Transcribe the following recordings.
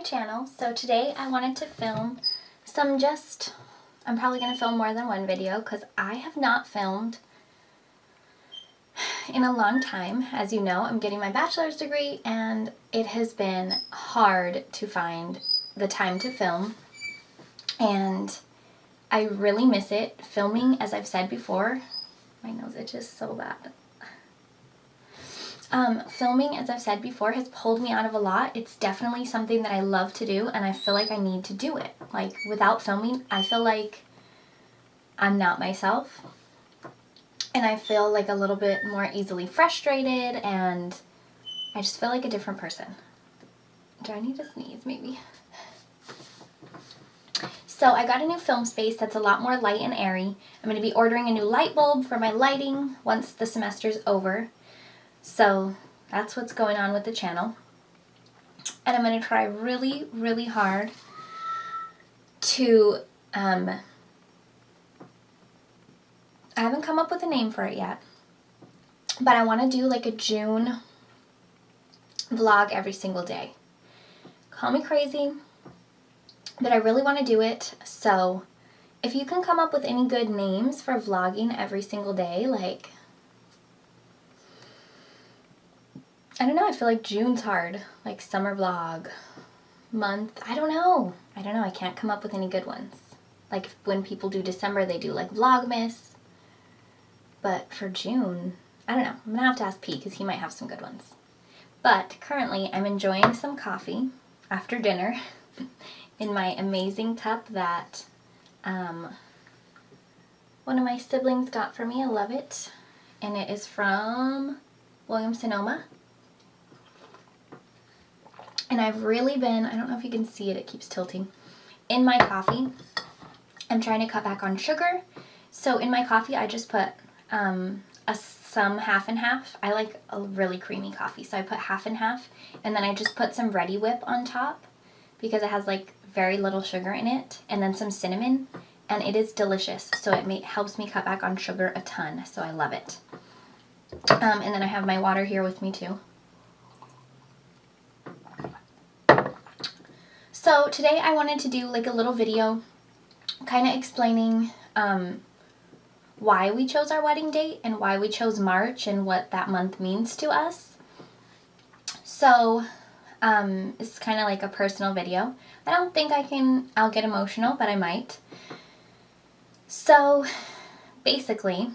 channel. So today I wanted to film I'm probably going to film more than one video because I have not filmed in a long time. As you know, I'm getting my bachelor's degree and it has been hard to find the time to film, and I really miss it. Filming, as I've said before, my nose itches so bad. Filming, as I've said before, has pulled me out of a lot. It's definitely something that I love to do, and I feel like I need to do it. Like, without filming, I feel like I'm not myself, and I feel like a little bit more easily frustrated, and I just feel like a different person. Do I need to sneeze, maybe? So I got a new film space that's a lot more light and airy. I'm going to be ordering a new light bulb for my lighting once the semester's over. So that's what's going on with the channel. And I'm going to try really, really hard to, I haven't come up with a name for it yet, but I want to do like a June vlog every single day. Call me crazy, but I really want to do it. So if you can come up with any good names for vlogging every single day, like, I don't know, I feel like June's hard. Like summer vlog, month, I don't know, I can't come up with any good ones. Like when people do December, they do like Vlogmas. But for June, I don't know. I'm gonna have to ask Pete because he might have some good ones. But currently I'm enjoying some coffee after dinner in my amazing cup that one of my siblings got for me. I love it. And it is from Williams-Sonoma. And I've really been, I don't know if you can see it, it keeps tilting. In my coffee, I'm trying to cut back on sugar. So in my coffee, I just put some half and half. I like a really creamy coffee, so I put half and half. And then I just put some Reddi-wip on top because it has like very little sugar in it. And then some cinnamon. And it is delicious. So it helps me cut back on sugar a ton. So I love it. And then I have my water here with me too. So today I wanted to do like a little video kind of explaining why we chose our wedding date and why we chose March and what that month means to us. So it's kind of like a personal video. I don't think I'll get emotional, but I might. So basically,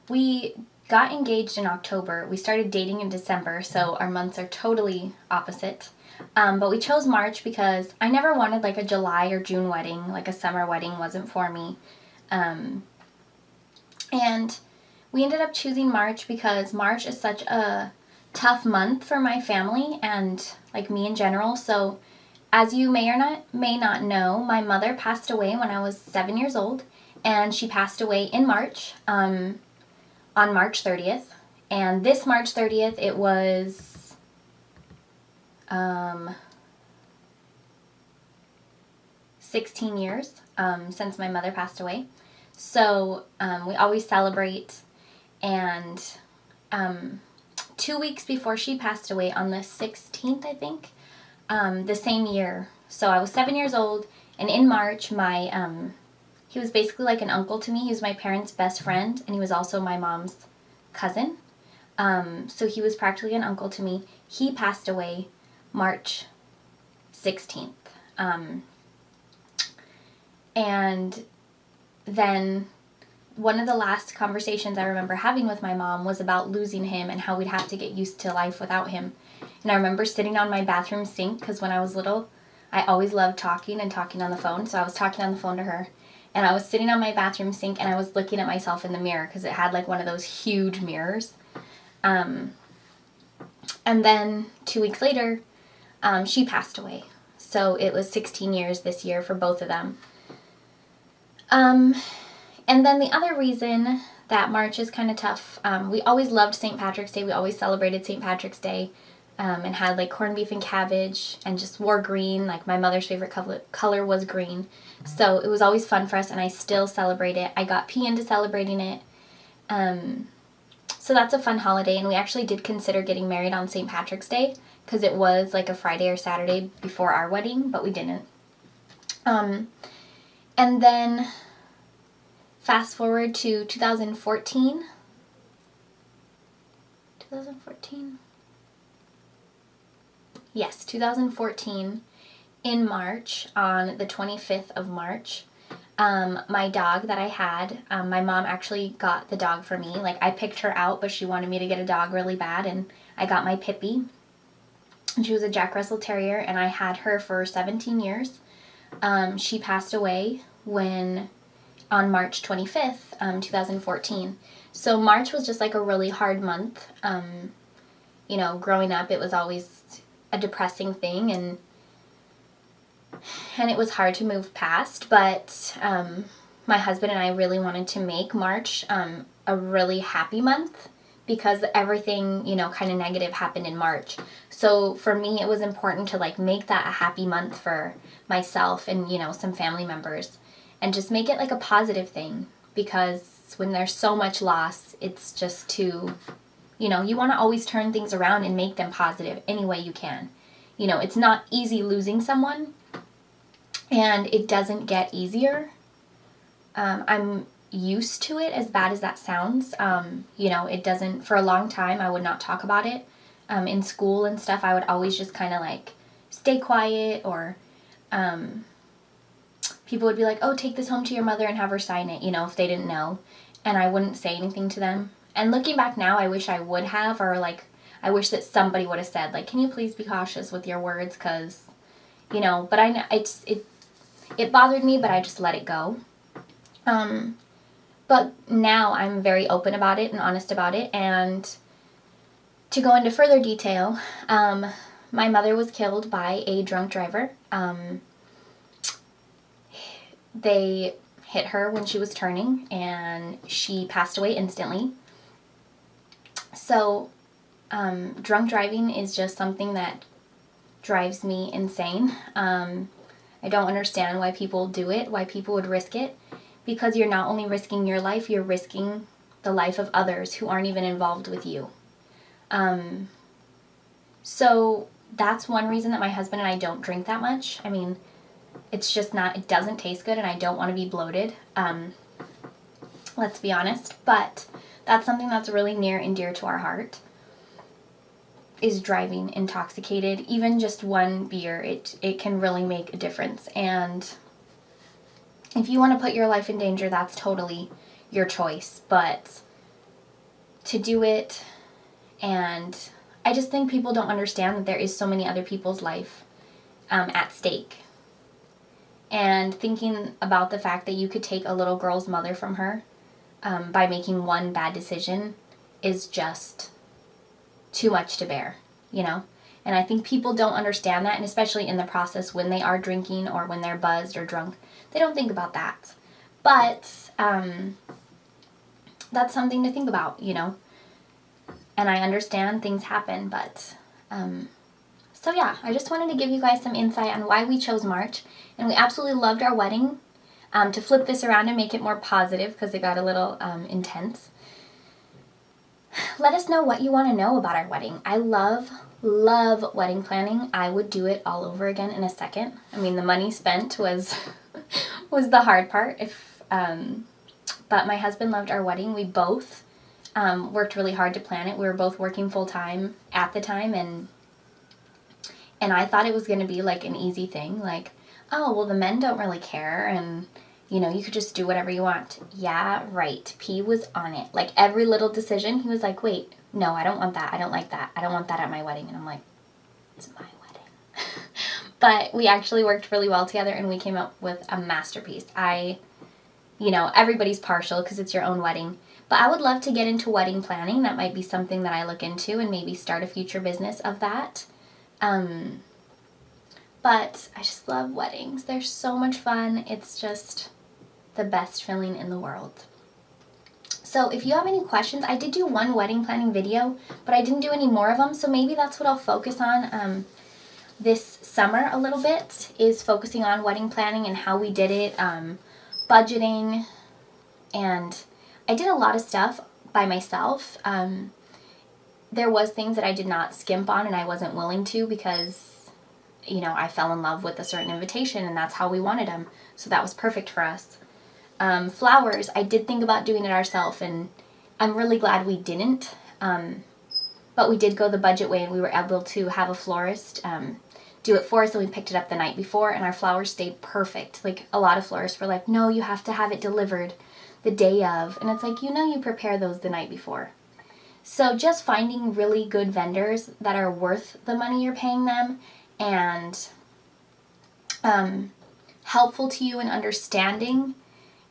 we got engaged in October. We started dating in December, so our months are totally opposite. But we chose March because I never wanted like a July or June wedding. Like a summer wedding wasn't for me. And we ended up choosing March because March is such a tough month for my family and like me in general. So as you may not know, my mother passed away when I was 7 years old, and she passed away in March, on March 30th. And this March 30th, it was 16 years since my mother passed away. So we always celebrate, and 2 weeks before she passed away, on the 16th, I think, the same year. So I was 7 years old, and in March, he was basically like an uncle to me. He was my parents' best friend, and he was also my mom's cousin. So he was practically an uncle to me. He passed away March 16th. And then one of the last conversations I remember having with my mom was about losing him and how we'd have to get used to life without him. And I remember sitting on my bathroom sink because when I was little, I always loved talking and talking on the phone. So I was talking on the phone to her. And I was sitting on my bathroom sink and I was looking at myself in the mirror because it had like one of those huge mirrors. And then 2 weeks later, she passed away. So it was 16 years this year for both of them. And then the other reason that March is kind of tough, we always loved St. Patrick's Day. We always celebrated St. Patrick's Day and had like corned beef and cabbage and just wore green. Like my mother's favorite color was green. So it was always fun for us, and I still celebrate it. I got P into celebrating it. So that's a fun holiday, and we actually did consider getting married on St. Patrick's Day because it was like a Friday or Saturday before our wedding, but we didn't. And then fast forward to 2014. 2014? Yes, 2014 in March, on the 25th of March. My dog that I had, my mom actually got the dog for me. Like, I picked her out, but she wanted me to get a dog really bad, and I got my Pippi. And she was a Jack Russell Terrier, and I had her for 17 years. She passed away on March 25th, 2014. So March was just like a really hard month. You know, growing up, it was always a depressing thing, and it was hard to move past, but my husband and I really wanted to make March a really happy month because everything, you know, kind of negative happened in March. So for me, it was important to like make that a happy month for myself and, you know, some family members, and just make it like a positive thing, because when there's so much loss, it's just too, you know, you want to always turn things around and make them positive any way you can. You know, it's not easy losing someone, and it doesn't get easier. I'm used to it, as bad as that sounds. You know, it doesn't, for a long time, I would not talk about it. In school and stuff, I would always just kind of like stay quiet, or people would be like, oh, take this home to your mother and have her sign it, you know, if they didn't know. And I wouldn't say anything to them. And looking back now, I wish I would have, or like, I wish that somebody would have said, like, can you please be cautious with your words, because, you know, but I know it bothered me, but I just let it go. But now I'm very open about it and honest about it. And to go into further detail, my mother was killed by a drunk driver. They hit her when she was turning, and she passed away instantly. So, drunk driving is just something that drives me insane. I don't understand why people do it, why people would risk it, because you're not only risking your life, you're risking the life of others who aren't even involved with you. So that's one reason that my husband and I don't drink that much. I mean, it's just not, it doesn't taste good, and I don't want to be bloated. Let's be honest. But that's something that's really near and dear to our heart, is driving intoxicated. Even just one beer, it can really make a difference. And if you want to put your life in danger, that's totally your choice. But to do it, and I just think people don't understand that there is so many other people's life at stake. And thinking about the fact that you could take a little girl's mother from her by making one bad decision is just too much to bear, you know? And I think people don't understand that, and especially in the process when they are drinking or when they're buzzed or drunk, they don't think about that. But that's something to think about, you know? And I understand things happen, but so yeah, I just wanted to give you guys some insight on why we chose March, and we absolutely loved our wedding. To flip this around and make it more positive, because it got a little intense. Let us know what you want to know about our wedding. I love wedding planning. I would do it all over again in a second. I mean, the money spent was the hard part. But my husband loved our wedding. We both worked really hard to plan it. We were both working full time at the time, and I thought it was going to be like an easy thing, like, oh, well, the men don't really care, and you know, you could just do whatever you want. Yeah, right. P was on it. Like, every little decision, he was like, wait, no, I don't want that. I don't like that. I don't want that at my wedding. And I'm like, it's my wedding. But we actually worked really well together, and we came up with a masterpiece. You know, everybody's partial because it's your own wedding. But I would love to get into wedding planning. That might be something that I look into, and maybe start a future business of that. But I just love weddings. They're so much fun. It's just the best feeling in the world. So if you have any questions, I did do one wedding planning video, but I didn't do any more of them, so maybe that's what I'll focus on this summer a little bit, is focusing on wedding planning and how we did it, budgeting, and I did a lot of stuff, by myself. There was things that I did not skimp on and I wasn't willing to because, I fell in love with a certain invitation and that's how we wanted them. So that was perfect for us. Flowers, I did think about doing it ourselves and I'm really glad we didn't. But we did go the budget way and we were able to have a florist do it for us, and we picked it up the night before and our flowers stayed perfect. Like, a lot of florists were like, no, you have to have it delivered the day of. And it's like, you prepare those the night before. So just finding really good vendors that are worth the money you're paying them and helpful to you and understanding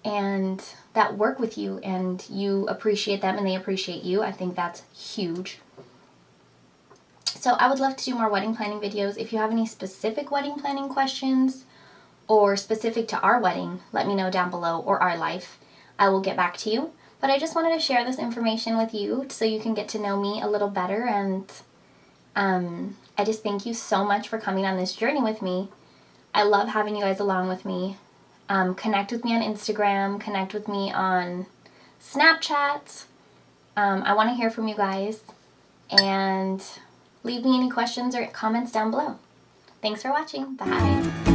and that work with you and you appreciate them and they appreciate you. I think that's huge. So I would love to do more wedding planning videos. If you have any specific wedding planning questions or specific to our wedding, let me know down below, or our life. I will get back to you. But I just wanted to share this information with you so you can get to know me a little better. And I just thank you so much for coming on this journey with me. I love having you guys along with me. Connect with me on Instagram. Connect with me on Snapchat. I want to hear from you guys. And leave me any questions or comments down below. Thanks for watching. Bye.